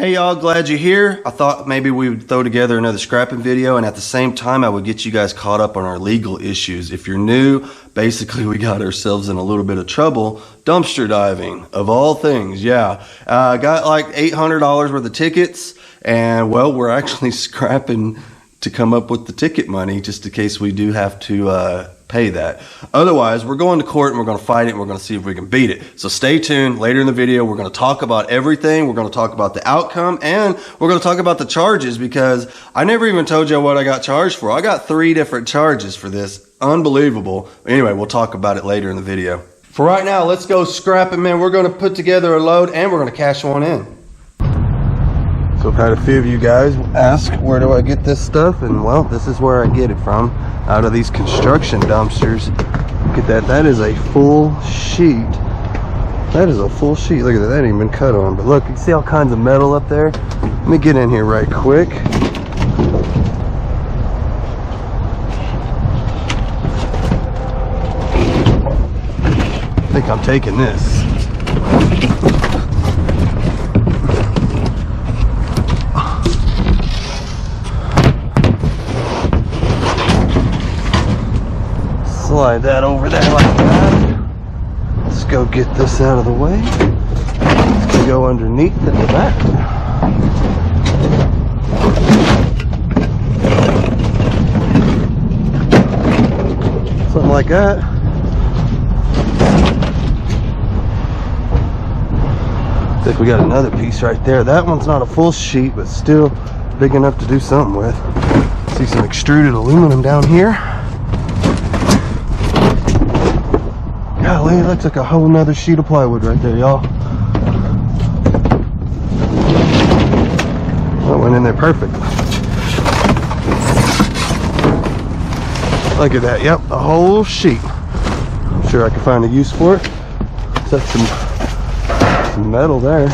Hey y'all, glad you're here. I thought maybe we would throw together another scrapping video, and at the same time I would get you guys caught up on our legal issues. If you're new, basically we got ourselves in a little bit of trouble dumpster diving, of all things. Yeah, got like $800 worth of tickets, and well, we're actually scrapping to come up with the ticket money just in case we do have to pay that. Otherwise, we're going to court and we're going to fight it and we're going to see if we can beat it. So stay tuned. Later in the video, we're going to talk about everything. We're going to talk about the outcome, and we're going to talk about the charges, because I never even told you what I got charged for. I got 3 different charges for this. Unbelievable. Anyway, we'll talk about it later in the video. For right now, let's go scrapping, man. We're going to put together a load and we're going to cash one in. So I've had a few of you guys ask, where do I get this stuff? And well, this is where I get it from, out of these construction dumpsters. Look at that, that is a full sheet. That is a full sheet. Look at that, that ain't even been cut on. But look, you see all kinds of metal up there? Let me get in here right quick. I think I'm taking this. Slide that over there like that. Let's go get this out of the way. Let's go underneath at the back. Something like that. I think we got another piece right there. That one's not a full sheet, but still big enough to do something with. See some extruded aluminum down here. Golly, that looks like a whole nother sheet of plywood right there, y'all. That went in there perfect. Look at that, yep, a whole sheet. I'm sure I can find a use for it. That's some metal there.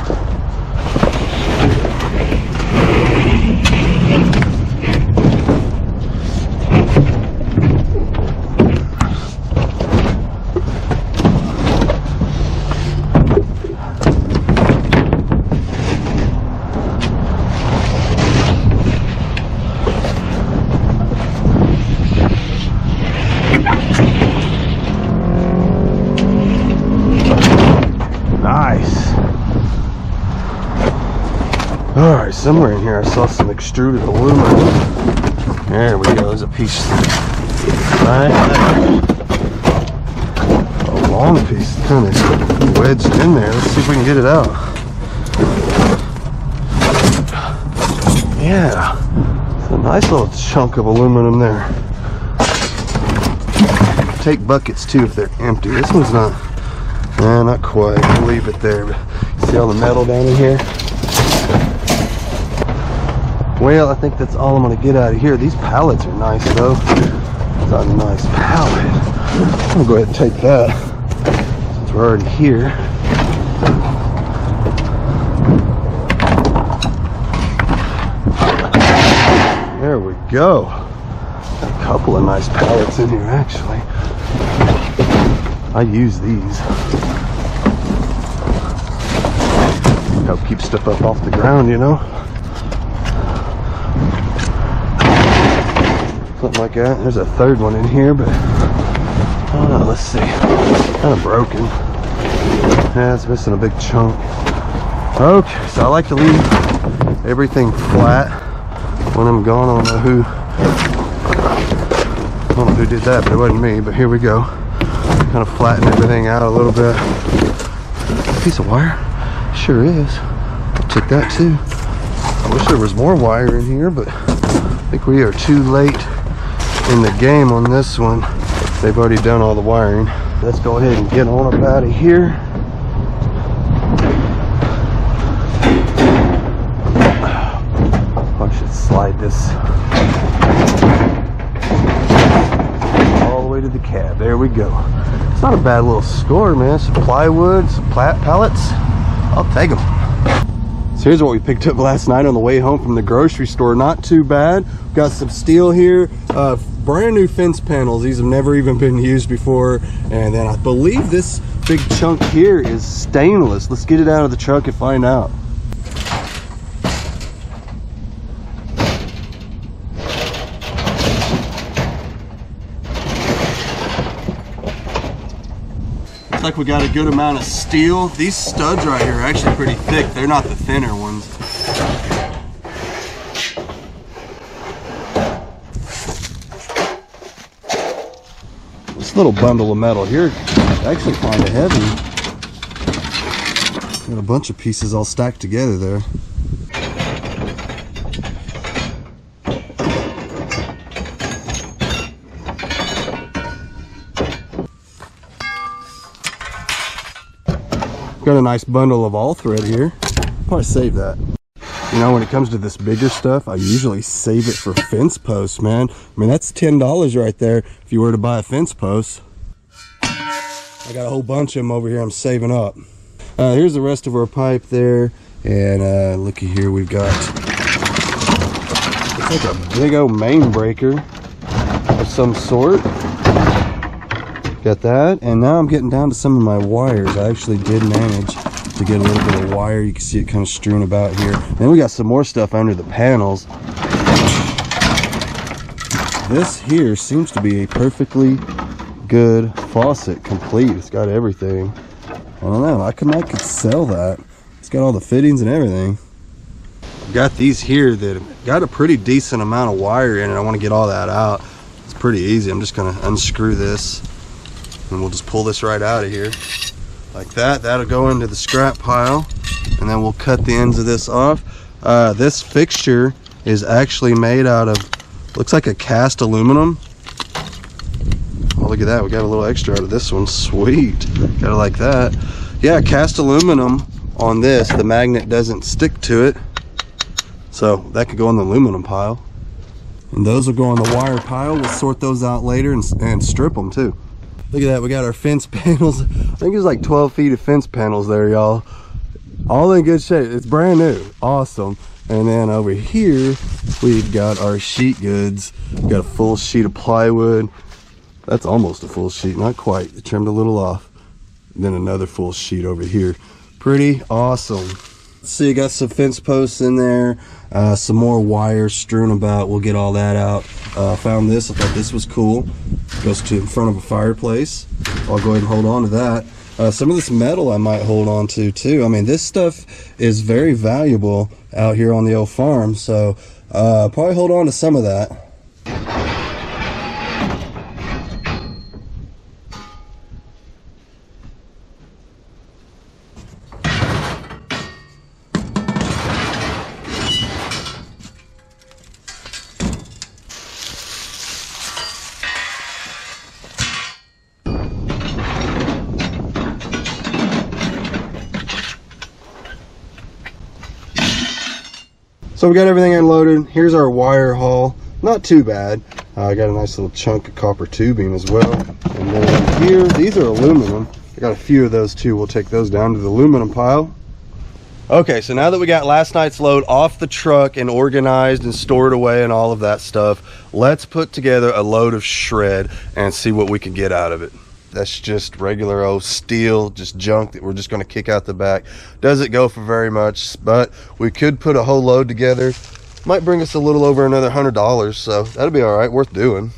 Alright, somewhere in here I saw some extruded aluminum. There we go, there's a piece right there. A long piece, kind of wedged in there. Let's see if we can get it out. Yeah, it's a nice little chunk of aluminum there. Take buckets too if they're empty. This one's not quite. We'll leave it there. But see all the metal down in here? Well, I think that's all I'm going to get out of here. These pallets are nice, though. It's a nice pallet. I'm going to go ahead and take that, since we're already here. There we go. Got a couple of nice pallets in here, actually. I use these. Help keep stuff up off the ground, you know? Something like that. There's a third one in here, but oh no, let's see. Kind of broken. Yeah, it's missing a big chunk. Okay, so I like to leave everything flat when I'm gone. I don't know who did that, but it wasn't me. But here we go. Kind of flatten everything out a little bit. A piece of wire? Sure is. I'll take that too. I wish there was more wire in here, but I think we are too late in the game on this one. They've already done all the wiring. Let's go ahead and get on up out of here. I should slide this all the way to the cab. There we go. It's not a bad little score, man. Some plywood, some pallets. I'll take them. So here's what we picked up last night on the way home from the grocery store. Not too bad. Got some steel here. Brand new fence panels. These have never even been used before. And then I believe this big chunk here is stainless. Let's get it out of the truck and find out. like we got a good amount of steel. These studs right here are actually pretty thick. They're not the thinner ones. This little bundle of metal here is actually kind of heavy. Got a bunch of pieces all stacked together there. Got a nice bundle of all thread here. Probably save that. You know, when it comes to this bigger stuff, I usually save it for fence posts, man. I mean, that's $10 right there if you were to buy a fence post. I got a whole bunch of them over here I'm saving up. Here's the rest of our pipe there. And looky here, we've got, it's like a big old main breaker of some sort. Got that, and now I'm getting down to some of my wires. I actually did manage to get a little bit of wire. You can see it kind of strewn about here. And then we got some more stuff under the panels. This here seems to be a perfectly good faucet, complete. It's got everything. I don't know, I could sell that. It's got all the fittings and everything. I've got these here that got a pretty decent amount of wire in it. I want to get all that out. It's pretty easy. I'm just going to unscrew this. And we'll just pull this right out of here like that. That'll go into the scrap pile, and then we'll cut the ends of this off. This fixture is actually made out of, looks like a cast aluminum. Oh, look at that, we got a little extra out of this one. Sweet, got it like that. Yeah, cast aluminum on this, the magnet doesn't stick to it, so that could go in the aluminum pile, and those will go in the wire pile. We'll sort those out later and strip them too. Look at that, we got our fence panels. I think it's like 12 feet of fence panels there, y'all. All in good shape. It's brand new. Awesome. And then over here, we've got our sheet goods. We've got a full sheet of plywood. That's almost a full sheet, not quite. It trimmed a little off. And then another full sheet over here. Pretty awesome. See, got some fence posts in there, some more wire strewn about. We'll get all that out. Found this, I thought this was cool. Goes to in front of a fireplace. I'll go ahead and hold on to that. Some of this metal I might hold on to too. I mean, this stuff is very valuable out here on the old farm, so probably hold on to some of that. So we got everything unloaded. Here's our wire haul. Not too bad. I got a nice little chunk of copper tubing as well. And then here, these are aluminum. I got a few of those too. We'll take those down to the aluminum pile. Okay, so now that we got last night's load off the truck and organized and stored away and all of that stuff, let's put together a load of shred and see what we can get out of it. That's just regular old steel, just junk that we're just going to kick out the back. Doesn't go for very much, but we could put a whole load together. Might bring us a little over another $100, so that'll be all right, worth doing.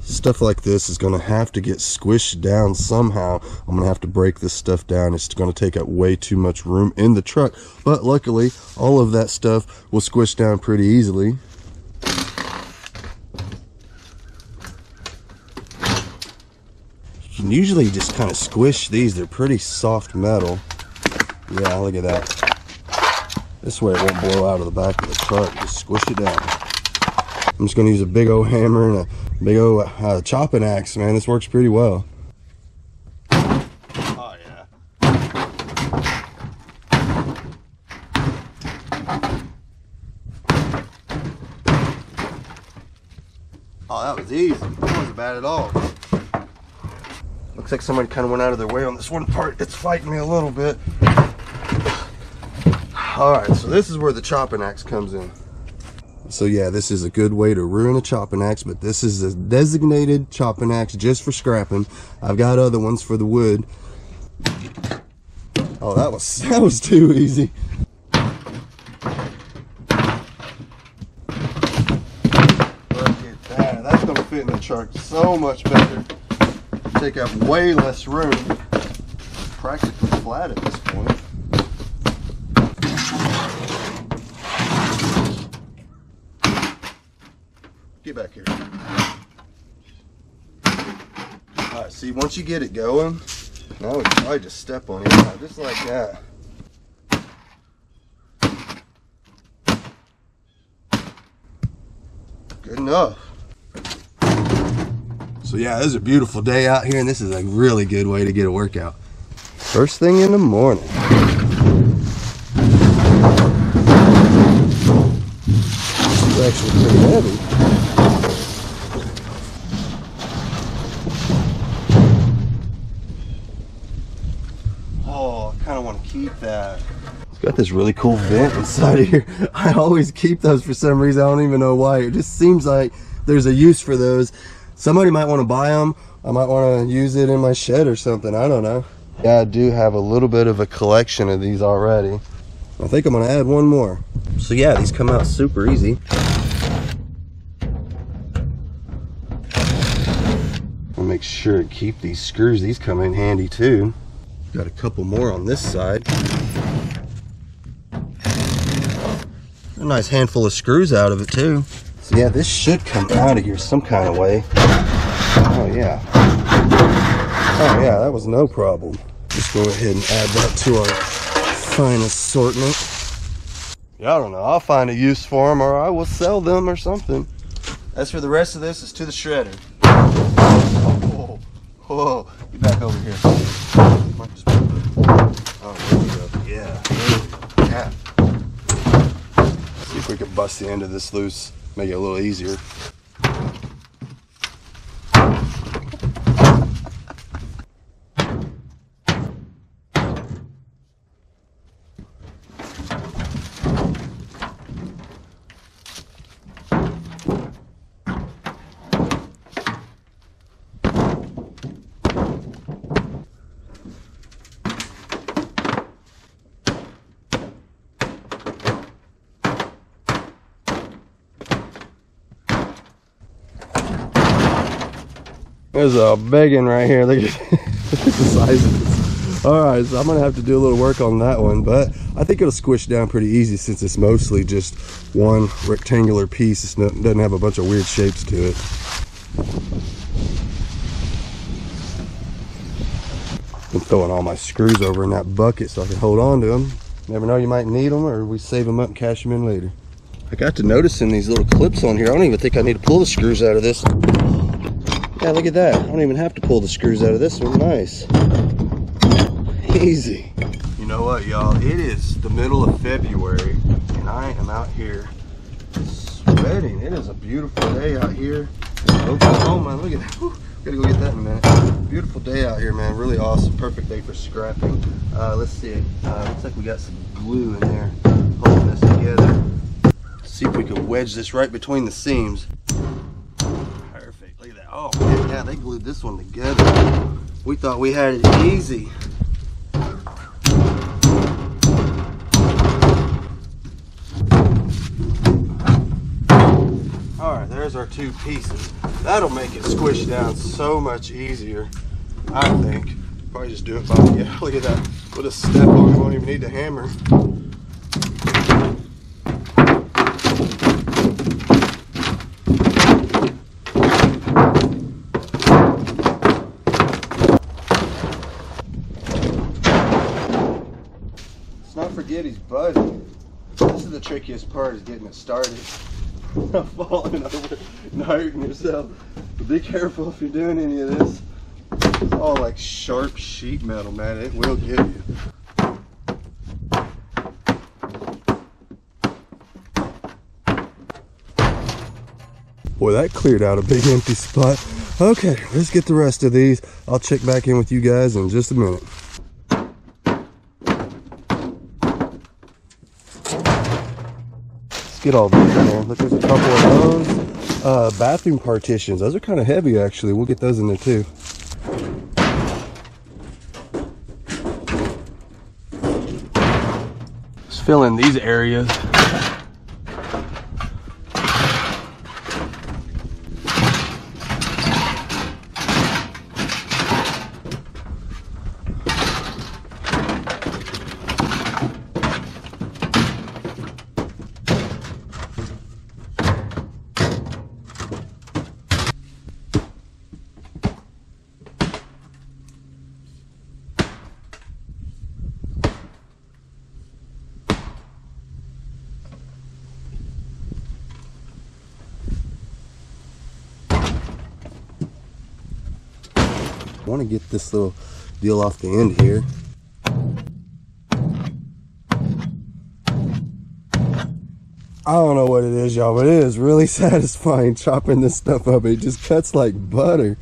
Stuff like this is going to have to get squished down somehow. I'm going to have to break this stuff down. It's going to take up way too much room in the truck, but luckily all of that stuff will squish down pretty easily. You can usually just kind of squish these. They're pretty soft metal. Yeah, look at that. This way it won't blow out of the back of the truck. Just squish it down. I'm just going to use a big old hammer and a big old chopping axe, man. This works pretty well. Oh, yeah. Oh, that was easy. That wasn't bad at all. Looks like somebody kind of went out of their way on this one part. It's fighting me a little bit. All right, so this is where the chopping axe comes in. So yeah, this is a good way to ruin a chopping axe, but this is a designated chopping axe just for scrapping. I've got other ones for the wood. Oh, that was too easy. Look at that. That's gonna fit in the truck so much better. Take up way less room. practically flat at this point. Get back here. Alright, see, once you get it going, now we can probably just step on it, just like that. Good enough. So yeah, this is a beautiful day out here, and this is a really good way to get a workout. First thing in the morning. It's actually pretty heavy. Oh, I kind of want to keep that. It's got this really cool vent inside of here. I always keep those for some reason. I don't even know why. It just seems like there's a use for those. Somebody might want to buy them. I might want to use it in my shed or something. I don't know. Yeah, I do have a little bit of a collection of these already. I think I'm going to add one more. So yeah, these come out super easy. I'll make sure to keep these screws. These come in handy too. Got a couple more on this side. A nice handful of screws out of it too. So yeah, this should come out of here some kind of way. Oh yeah. Oh yeah, that was no problem. Just go ahead and add that to our fine assortment. Yeah, I don't know. I'll find a use for them, or I will sell them or something. As for the rest of this, it's to the shredder. Whoa, whoa, get back over here. Oh, there we go. Yeah. Yeah. See if we can bust the end of this loose, make it a little easier. There's a big one right here. Look at the size of this. Alright, so I'm going to have to do a little work on that one, but I think it'll squish down pretty easy since it's mostly just one rectangular piece. It doesn't have a bunch of weird shapes to it. I'm throwing all my screws over in that bucket so I can hold on to them. Never know, you might need them, or we save them up and cash them in later. I got to noticing these little clips on here. I don't even think I need to pull the screws out of this. Yeah, look at that. I don't even have to pull the screws out of this one. Nice. Easy. You know what, y'all? It is the middle of February, and I am out here sweating. It is a beautiful day out here in Oklahoma. Look at that. Whew. Gotta go get that in a minute. Beautiful day out here, man. Really awesome. Perfect day for scrapping. Let's see. Looks like we got some glue in there holding this together. Let's see if we can wedge this right between the seams. Oh, yeah, they glued this one together. We thought we had it easy. All right, there's our two pieces. That'll make it squish down so much easier, I think. Probably just do it by, yeah, look at that. Put a step on it, won't even need the hammer. Forget he's buzzing. This is the trickiest part, is getting it started. Not falling over and hurting yourself. But be careful if you're doing any of this. It's all like sharp sheet metal, man. It will get you. Boy, that cleared out a big empty spot. Okay, let's get the rest of these. I'll check back in with you guys in just a minute. Get all these in there. Look, there's a couple of those. Bathroom partitions. Those are kind of heavy, actually. We'll get those in there too. Just fill in these areas. I want to get this little deal off the end here. I don't know what it is, y'all, but it is really satisfying chopping this stuff up. It just cuts like butter.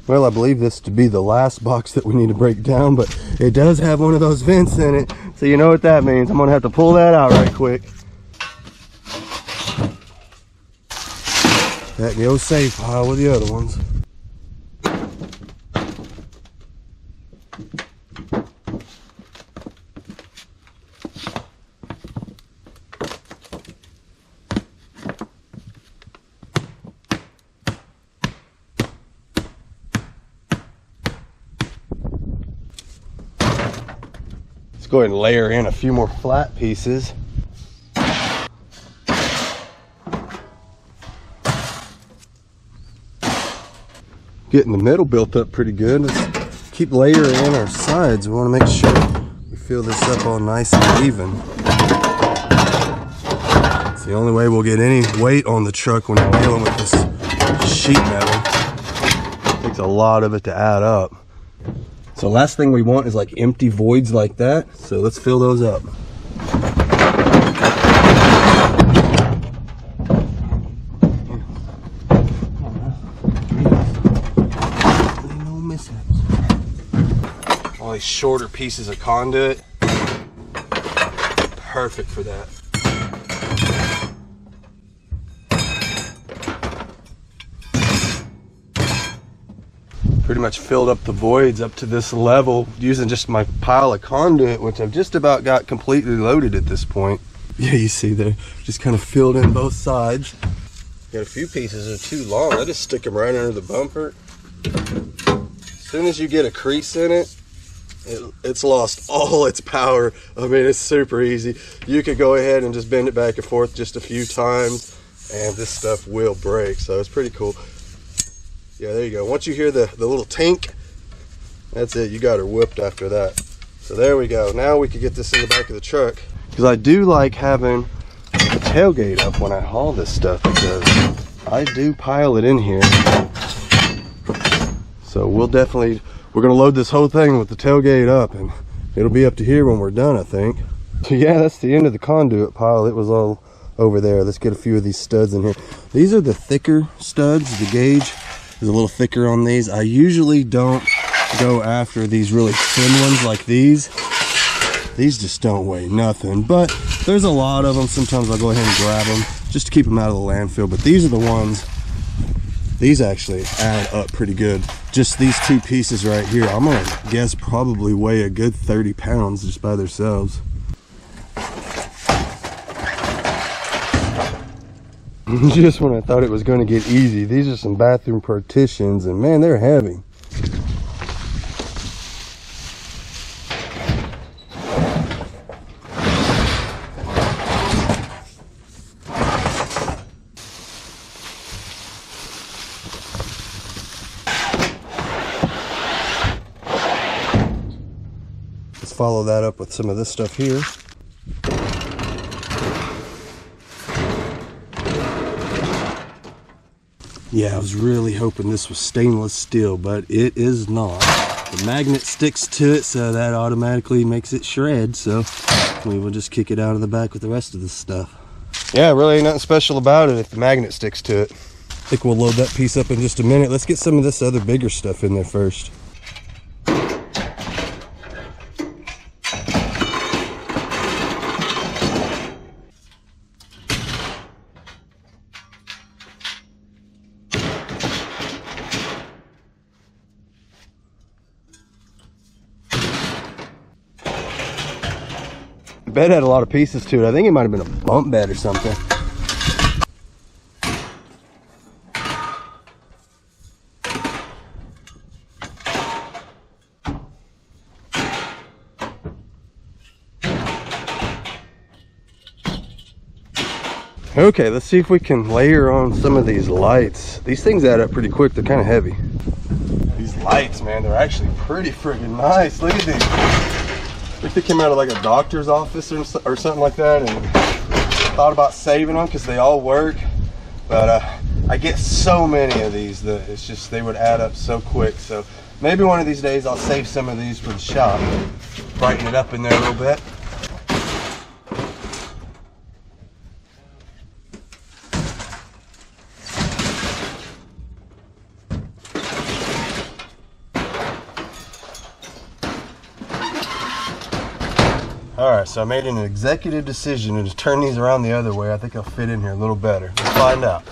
Well, I believe this to be the last box that we need to break down, but it does have one of those vents in it. So you know what that means. I'm gonna have to pull that out right quick. That goes safe pile with the other ones. Let's go ahead and layer in a few more flat pieces. Getting the middle built up pretty good. Let's keep layering in our sides. We want to make sure we fill this up all nice and even. It's the only way we'll get any weight on the truck when we're dealing with this sheet metal. It takes a lot of it to add up. So last thing we want is like empty voids like that. So let's fill those up. No mishaps. All these shorter pieces of conduit. Perfect for that. Pretty much filled up the voids up to this level using just my pile of conduit, which I've just about got completely loaded at this point. Yeah, you see there, just kind of filled in both sides. Got a few pieces that are too long. I just stick them right under the bumper. As soon as you get a crease in it, it's lost all its power. I mean, it's super easy. You could go ahead and just bend it back and forth just a few times and this stuff will break. So it's pretty cool. Yeah, there you go. Once you hear the little tink, that's it. You got her whooped after that. So there we go. Now we can get this in the back of the truck. Because I do like having the tailgate up when I haul this stuff, because I do pile it in here. So we're going to load this whole thing with the tailgate up, and it'll be up to here when we're done, I think. So yeah, that's the end of the conduit pile. It was all over there. Let's get a few of these studs in here. These are the thicker studs. The gauge is a little thicker on these. I usually don't go after these really thin ones like these. These just don't weigh nothing, but there's a lot of them. Sometimes I'll go ahead and grab them just to keep them out of the landfill. But these are the ones, these actually add up pretty good. Just these two pieces right here, I'm gonna guess probably weigh a good 30 pounds just by themselves. Just when I thought it was going to get easy, these are some bathroom partitions, and man, they're heavy. Let's follow that up with some of this stuff here. Yeah, I was really hoping this was stainless steel, but it is not. The magnet sticks to it, so that automatically makes it shred, so we will just kick it out of the back with the rest of this stuff. Yeah, really ain't nothing special about it if the magnet sticks to it. I think we'll load that piece up in just a minute. Let's get some of this other bigger stuff in there first. The bed had a lot of pieces to it. I think it might have been a bump bed or something. Okay, let's see if we can layer on some of these lights. These things add up pretty quick. They're kind of heavy. These lights, man, they're actually pretty friggin' nice. Look at these. I think they came out of like a doctor's office or something like that, and thought about saving them because they all work. But I get so many of these that it's just, they would add up so quick. So maybe one of these days I'll save some of these for the shop, brighten it up in there a little bit. Alright, so I made an executive decision to turn these around the other way. I think they'll fit in here a little better. We'll find out.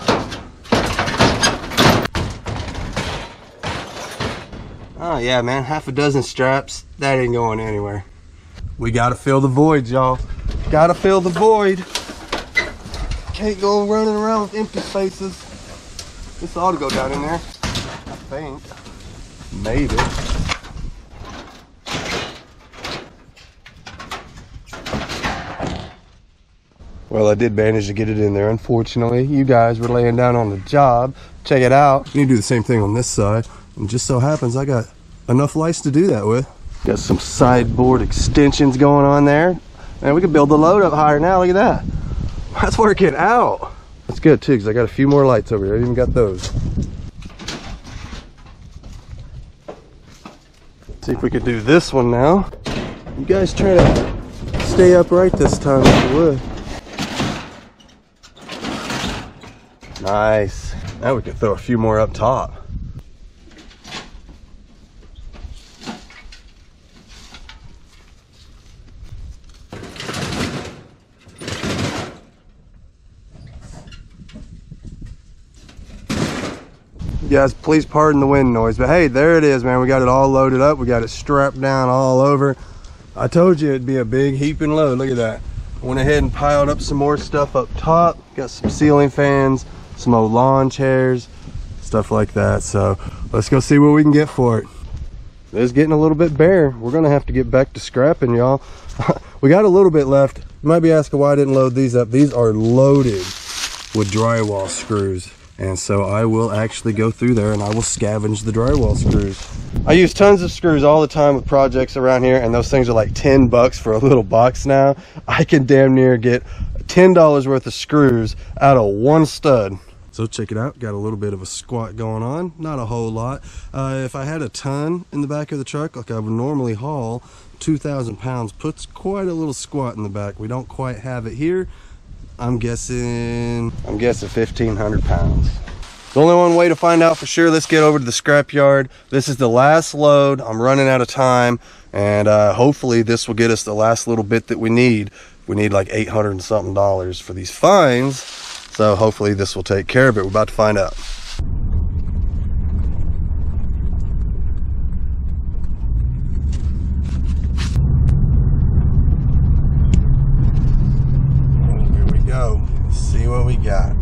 Oh yeah, man, half a dozen straps. That ain't going anywhere. We gotta fill the void, y'all. Gotta fill the void. Can't go running around with empty spaces. This ought to go down in there, I think. Maybe. Well, I did manage to get it in there. Unfortunately, you guys were laying down on the job. Check it out. You need to do the same thing on this side. And just so happens I got enough lights to do that with. Got some sideboard extensions going on there. And we can build the load up higher now. Look at that. That's working out. That's good too, because I got a few more lights over here. I even got those. See if we could do this one now. You guys try to stay upright this time if you would. Nice. Now we can throw a few more up top. You guys, please pardon the wind noise, but hey, there it is, man. We got it all loaded up. We got it strapped down all over. I told you it'd be a big heaping load. Look at that. I went ahead and piled up some more stuff up top. Got some ceiling fans, some old lawn chairs, stuff like that. So let's go see what we can get for it. It's getting a little bit bare. We're gonna have to get back to scrapping, y'all. We got a little bit left. You might be asking why I didn't load these up. These are loaded with drywall screws. And so I will actually go through there and I will scavenge the drywall screws. I use tons of screws all the time with projects around here, and those things are like 10 bucks for a little box now. I can damn near get $10 worth of screws out of one stud. So check it out, got a little bit of a squat going on, not a whole lot. If I had a ton in the back of the truck like I would normally haul, 2,000 pounds puts quite a little squat in the back. We don't quite have it here. I'm guessing 1,500 pounds. There's only one way to find out for sure. Let's get over to the scrap yard. This is the last load. I'm running out of time, and hopefully this will get us the last little bit that we need. We need like $800 and something for these fines, so hopefully this will take care of it. We're about to find out. See what we got.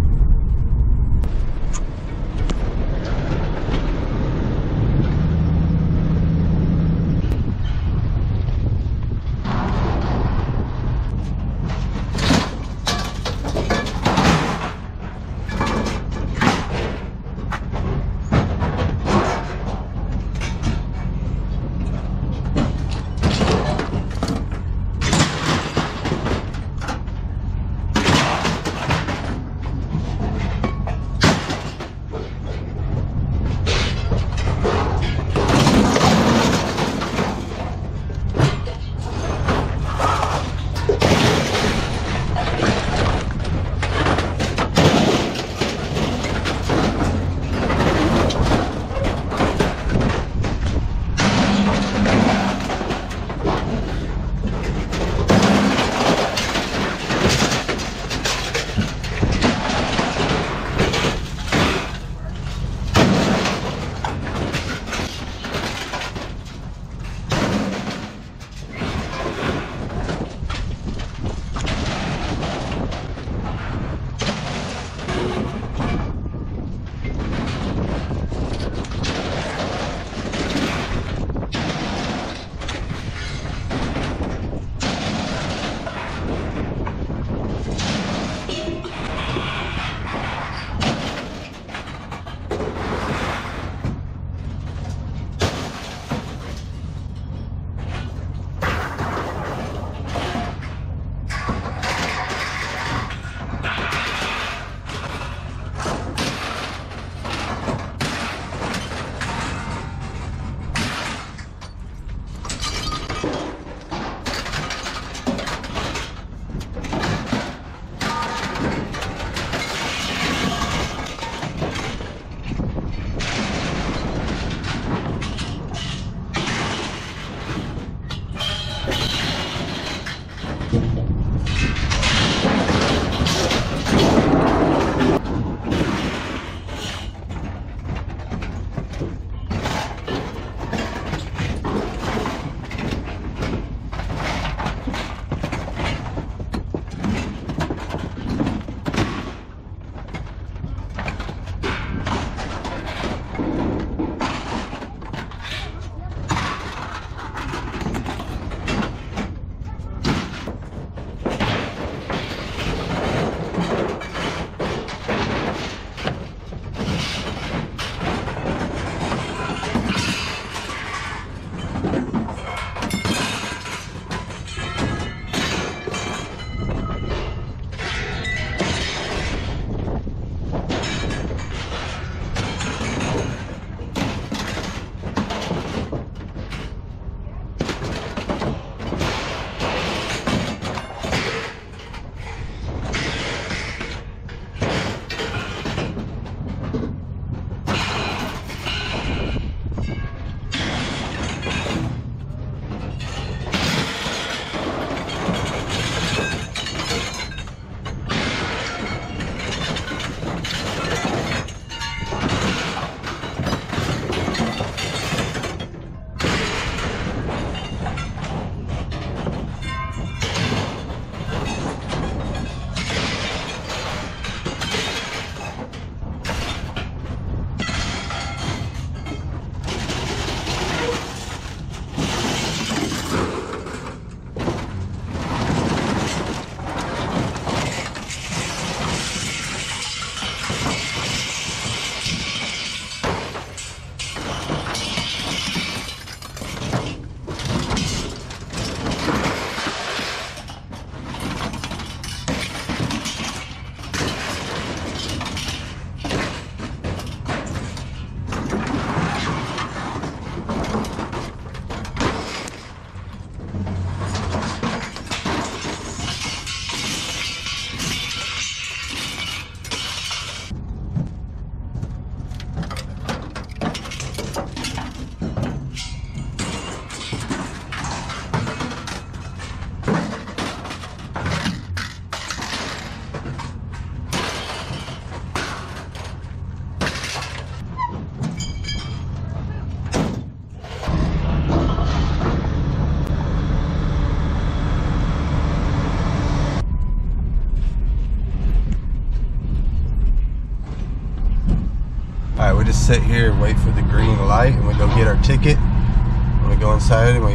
right, we just sit here and wait for the green light, and we go get our ticket, and we go inside and we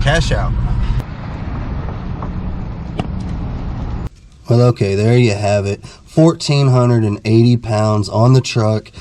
cash out. Well, okay, there you have it. 1,480 pounds on the truck.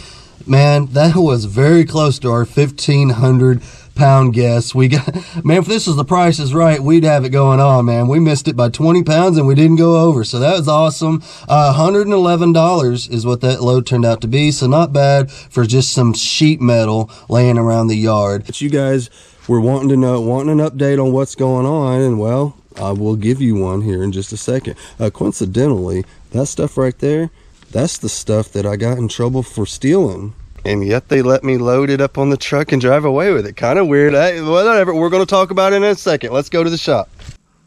Man, that was very close to our 1,500 pound guess. We got, man, if this was the Price is Right, we'd have it going on, man. We missed it by 20 pounds and we didn't go over, so that was awesome. $111 is what that load turned out to be, so not bad for just some sheet metal laying around the yard. But you guys were wanting an update on what's going on, and well, I will give you one here in just a second. Coincidentally, that stuff right there, that's the stuff that I got in trouble for stealing. And yet they let me load it up on the truck and drive away with it. Kind of weird. Whatever, we're going to talk about it in a second. Let's go to the shop.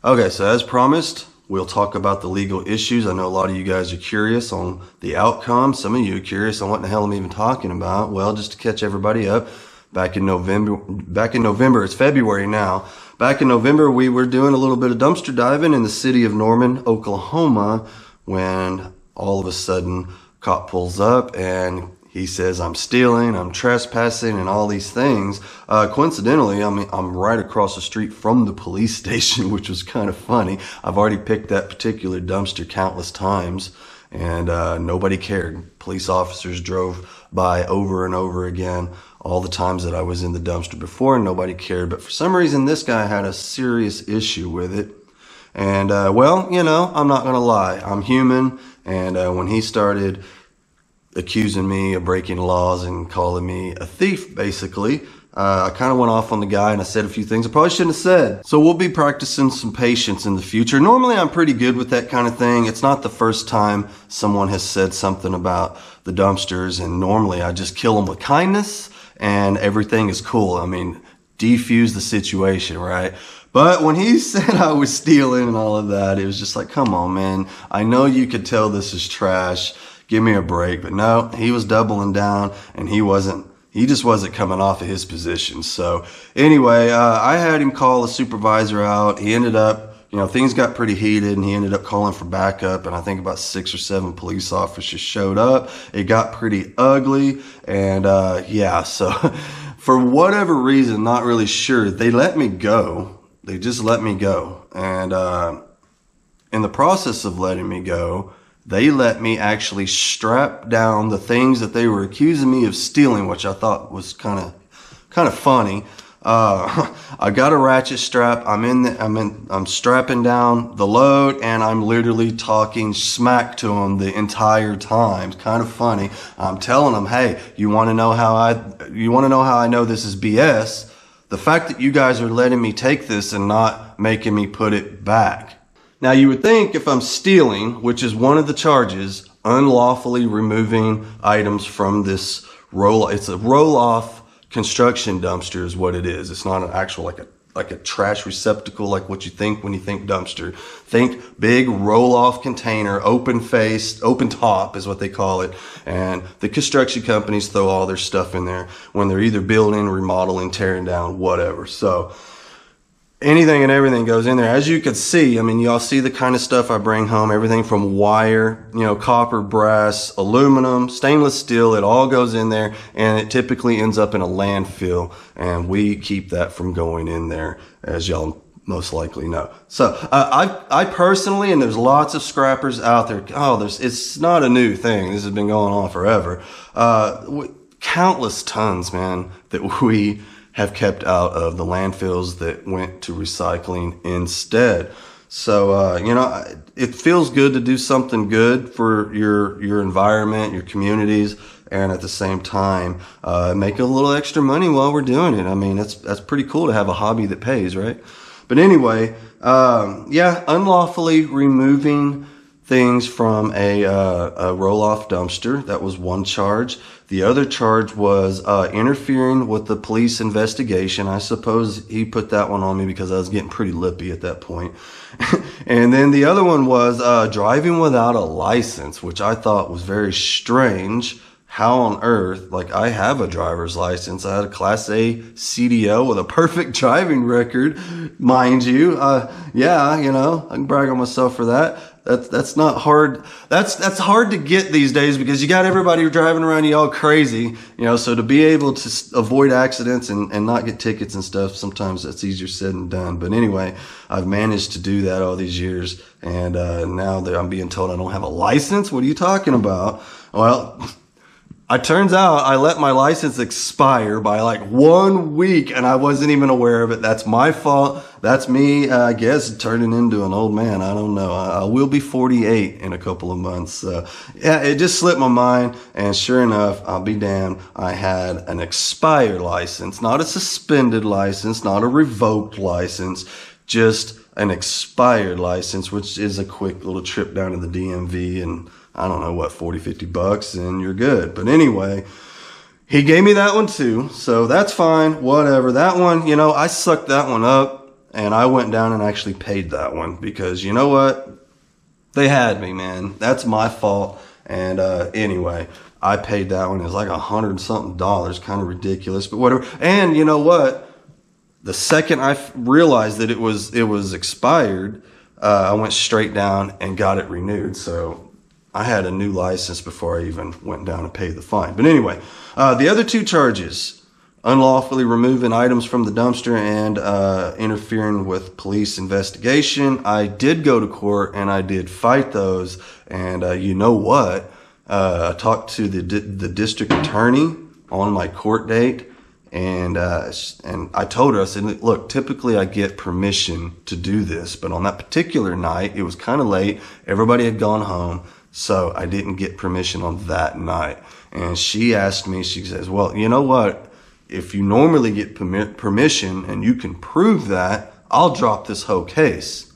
Okay, so as promised, we'll talk about the legal issues. I know a lot of you guys are curious on the outcome. Some of you are curious on what the hell I'm even talking about. Well, just to catch everybody up, back in November, it's February now. Back in November, we were doing a little bit of dumpster diving in the city of Norman, Oklahoma, when all of a sudden cop pulls up and he says I'm stealing, I'm trespassing, and all these things. Coincidentally, I'm right across the street from the police station, which was kind of funny. I've already picked that particular dumpster countless times, and nobody cared. Police officers drove by over and over again all the times that I was in the dumpster before, and nobody cared. But for some reason, this guy had a serious issue with it. And well, you know, I'm not gonna lie, I'm human, and when he started accusing me of breaking laws and calling me a thief, basically, I kind of went off on the guy and I said a few things I probably shouldn't have said. So we'll be practicing some patience in the future. Normally I'm pretty good with that kind of thing. It's not the first time someone has said something about the dumpsters, and normally I just kill them with kindness and everything is cool. I mean, defuse the situation, right? But when he said I was stealing and all of that, it was just like, come on, man. I know you could tell this is trash. Give me a break. But no, he was doubling down, and he just wasn't coming off of his position. So anyway, I had him call a supervisor out. He ended up, you know, things got pretty heated, and he ended up calling for backup, and I think about 6 or 7 police officers showed up. It got pretty ugly, and yeah, so for whatever reason, not really sure, they let me go. They just let me go. And in the process of letting me go, they let me actually strap down the things that they were accusing me of stealing, which I thought was kind of funny. I got a ratchet strap. I'm strapping down the load, and I'm literally talking smack to them the entire time. It's kind of funny. I'm telling them, hey, you want to know how I know this is BS? The fact that you guys are letting me take this and not making me put it back. Now, you would think if I'm stealing, which is one of the charges, unlawfully removing items from this it's a roll-off construction dumpster is what it is. It's not an actual, like a trash receptacle like what you think when you think dumpster. Think big roll-off container, open-faced, open top is what they call it. And the construction companies throw all their stuff in there when they're either building, remodeling, tearing down, whatever. So anything and everything goes in there. As you can see, I mean, y'all see the kind of stuff I bring home, everything from wire, you know, copper, brass, aluminum, stainless steel, it all goes in there, and it typically ends up in a landfill, and we keep that from going in there, as y'all most likely know. So I personally, and there's lots of scrappers out there, it's not a new thing. This has been going on forever. Countless tons, man, that we have kept out of the landfills that went to recycling instead. So, you know, it feels good to do something good for your environment, your communities, and at the same time, make a little extra money while we're doing it. I mean, that's pretty cool to have a hobby that pays, right? But anyway, yeah, unlawfully removing things from a roll-off dumpster. That was one charge. The other charge was interfering with the police investigation. I suppose he put that one on me because I was getting pretty lippy at that point. And then the other one was driving without a license, which I thought was very strange. How on earth, like, I have a driver's license. I had a Class A CDL with a perfect driving record, mind you. Yeah, you know, I can brag on myself for that. That's not hard. That's hard to get these days because you got everybody driving around you all crazy, you know. So to be able to avoid accidents and not get tickets and stuff, sometimes that's easier said than done. But anyway, I've managed to do that all these years, and now that I'm being told I don't have a license. What are you talking about? Well, it turns out I let my license expire by like 1 week and I wasn't even aware of it. That's my fault. That's me, I guess, turning into an old man. I don't know. I will be 48 in a couple of months. Yeah, it just slipped my mind. And sure enough, I'll be damned, I had an expired license, not a suspended license, not a revoked license, just an expired license, which is a quick little trip down to the DMV and I don't know what, 40, 50 bucks and you're good. But anyway, he gave me that one too. So that's fine. Whatever. That one, you know, I sucked that one up and I went down and actually paid that one because you know what? They had me, man. That's my fault. And anyway, I paid that one. It was like $100 something, kind of ridiculous, but whatever. And you know what? The second I realized that it was expired, I went straight down and got it renewed. So I had a new license before I even went down and paid the fine. But anyway, the other two charges, unlawfully removing items from the dumpster and interfering with police investigation, I did go to court and I did fight those. And you know what? I talked to the district attorney on my court date. And I told her, I said, look, typically I get permission to do this. But on that particular night, it was kind of late. Everybody had gone home. So I didn't get permission on that night. And she asked me, she says, well, you know what? If you normally get permission and you can prove that, I'll drop this whole case.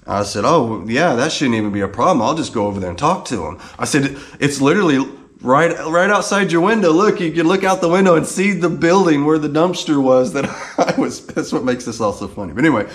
I said, oh, yeah, that shouldn't even be a problem. I'll just go over there and talk to him. I said, it's literally right outside your window. Look, you can look out the window and see the building where the dumpster was that I was. That's what makes this all so funny. But anyway,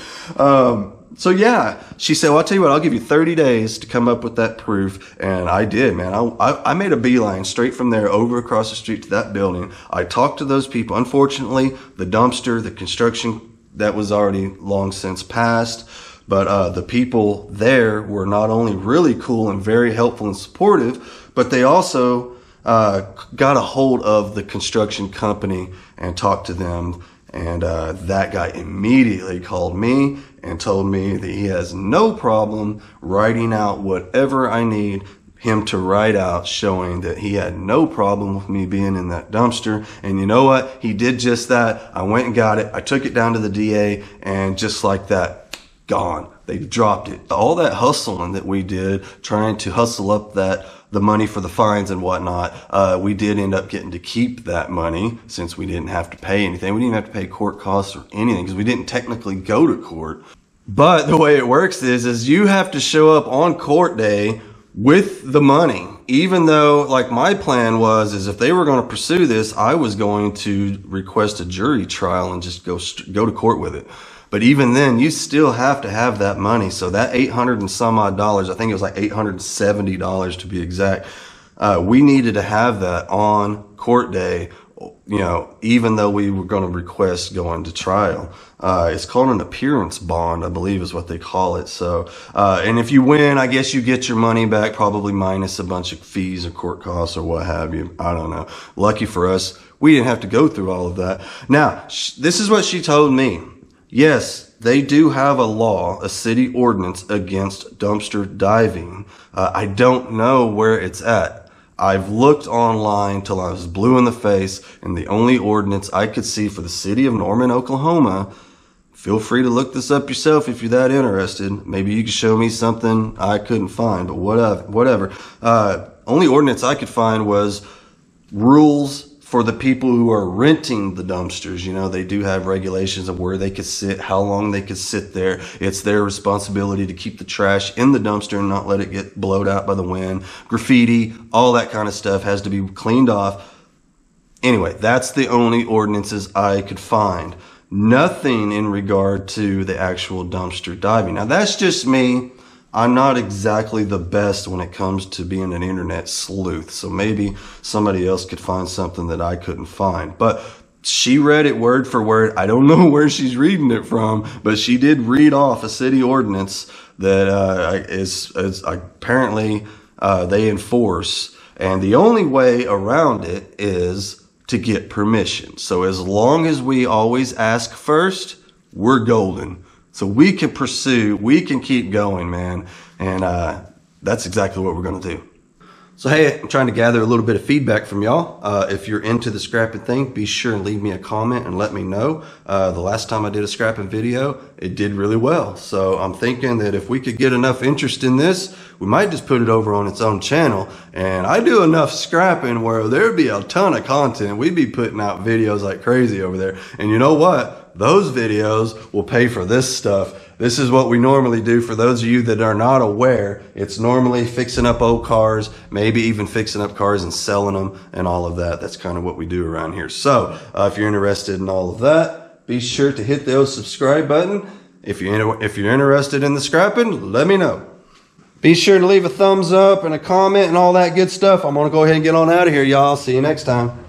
so yeah, she said, well, I'll tell you what, I'll give you 30 days to come up with that proof. And I did, man. I made a beeline straight from there over across the street to that building. I talked to those people. Unfortunately, the dumpster, the construction, that was already long since passed. But the people there were not only really cool and very helpful and supportive, but they also got a hold of the construction company and talked to them. And that guy immediately called me and told me that he has no problem writing out whatever I need him to write out, showing that he had no problem with me being in that dumpster. And you know what? He did just that. I went and got it. I took it down to the DA, and just like that, gone. They dropped it. All that hustling that we did, trying to hustle up the money for the fines and whatnot, we did end up getting to keep that money since we didn't have to pay anything. We didn't even have to pay court costs or anything because we didn't technically go to court. But the way it works is you have to show up on court day with the money. Even though, like, my plan is if they were going to pursue this, I was going to request a jury trial and just go to court with it. But even then, you still have to have that money. So that $800 and some odd dollars, I think it was like $870 to be exact. We needed to have that on court day, you know, even though we were going to request going to trial. It's called an appearance bond, I believe is what they call it. So, and if you win, I guess you get your money back, probably minus a bunch of fees or court costs or what have you. I don't know. Lucky for us, we didn't have to go through all of that. Now, this is what she told me. Yes, they do have a law, a city ordinance against dumpster diving. I don't know where it's at. I've looked online till I was blue in the face, and the only ordinance I could see for the city of Norman, Oklahoma, feel free to look this up yourself if you're that interested. Maybe you could show me something I couldn't find, but whatever. Only ordinance I could find was rules for the people who are renting the dumpsters. You know, they do have regulations of where they could sit, how long they could sit there. It's their responsibility to keep the trash in the dumpster and not let it get blowed out by the wind. Graffiti, all that kind of stuff has to be cleaned off. Anyway, that's the only ordinances I could find. Nothing in regard to the actual dumpster diving. Now, that's just me. I'm not exactly the best when it comes to being an internet sleuth, so maybe somebody else could find something that I couldn't find. But she read it word for word. I don't know where she's reading it from, but she did read off a city ordinance that is apparently they enforce. And the only way around it is to get permission. So as long as we always ask first, we're golden. So we can pursue, we can keep going, man. And that's exactly what we're going to do. So hey, I'm trying to gather a little bit of feedback from y'all. If you're into the scrapping thing, be sure and leave me a comment and let me know. The last time I did a scrapping video, it did really well. So I'm thinking that if we could get enough interest in this, we might just put it over on its own channel. And I do enough scrapping where there'd be a ton of content. We'd be putting out videos like crazy over there. And you know what? Those videos will pay for this stuff. This is what we normally do. For those of you that are not aware, it's normally fixing up old cars, maybe even fixing up cars and selling them and all of that. That's kind of what we do around here. So if you're interested in all of that, be sure to hit the subscribe button. If you're interested in the scrapping, let me know. Be sure to leave a thumbs up and a comment and all that good stuff. I'm going to go ahead and get on out of here, y'all. See you next time.